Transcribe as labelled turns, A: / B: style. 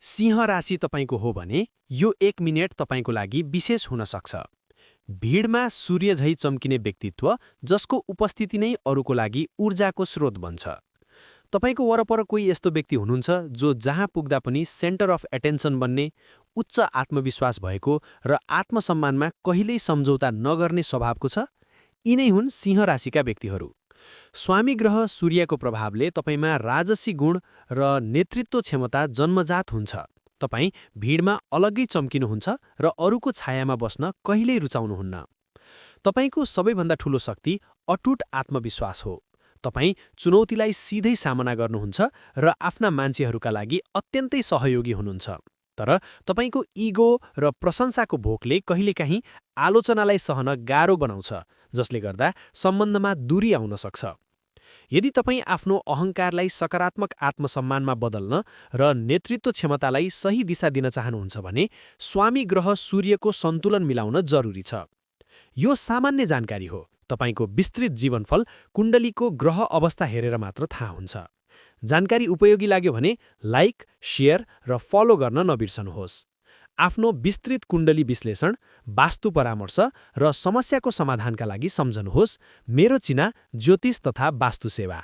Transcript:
A: सिंह राशि तपाईको हो भने यो 1 मिनेट तपाईको लागि विशेष हुन सक्छ। भिडमा सूर्य झैं चम्किने व्यक्तित्व जसको उपस्थिति नै अरूको लागि ऊर्जाको स्रोत बन्छ। तपाईको वरपर कोही यस्तो व्यक्ति हुनुहुन्छ जो जहाँ पुग्दा पनि सेन्टर अफ एटेन्सन बन्ने, उच्च आत्मविश्वास भएको र आत्मसम्मानमा कहिल्यै सम्झौता नगर्ने स्वभावको छ। यिनै हुन् सिंह राशिका व्यक्तिहरू। स्वामी ग्रह सूर्यको प्रभावले तपाईमा राजसी गुण र नेतृत्व क्षमता जन्मजात हुन्छ। तपाई भिडमा अलग्गै चम्किनुहुन्छ र अरूको छायामा बस्न कहिल्यै रुचाउनुहुन्न। तपाईको सबैभन्दा ठूलो शक्ति अटुट आत्मविश्वास हो। तपाई चुनौतीलाई सिधै सामना गर्नुहुन्छ र आफ्ना मान्छेहरूका लागि अत्यन्तै सहयोगी हुनुहुन्छ। तर तपाईको इगो र प्रशंसाको भोकले कहिलेकाहीँ आलोचनालाई सहन गाह्रो बनाउँछ, जसले गर्दा सम्बन्धमा दूरी आउन सक्छ। यदि तपाई आफ्नो अहङ्कारलाई सकारात्मक आत्मसम्मानमा बदल्न र नेतृत्व क्षमतालाई सही दिशा दिन चाहनुहुन्छ भने स्वामी ग्रह सूर्यको सन्तुलन मिलाउन जरुरी छ। यो सामान्य जानकारी हो। तपाईको विस्तृत जीवनफल कुण्डलीको ग्रह अवस्था हेरेर मात्र थाहा हुन्छ। जानकारी उपयोगी लाग्यो भने लाइक, शेयर र फलो गर्न नबिर्सनुहोस्। आफ्नो विस्तृत कुण्डली विश्लेषण, वास्तु परामर्श र समस्याको समाधानका लागि सम्झनुहोस् मेरो चिना ज्योतिष तथा वास्तु सेवा।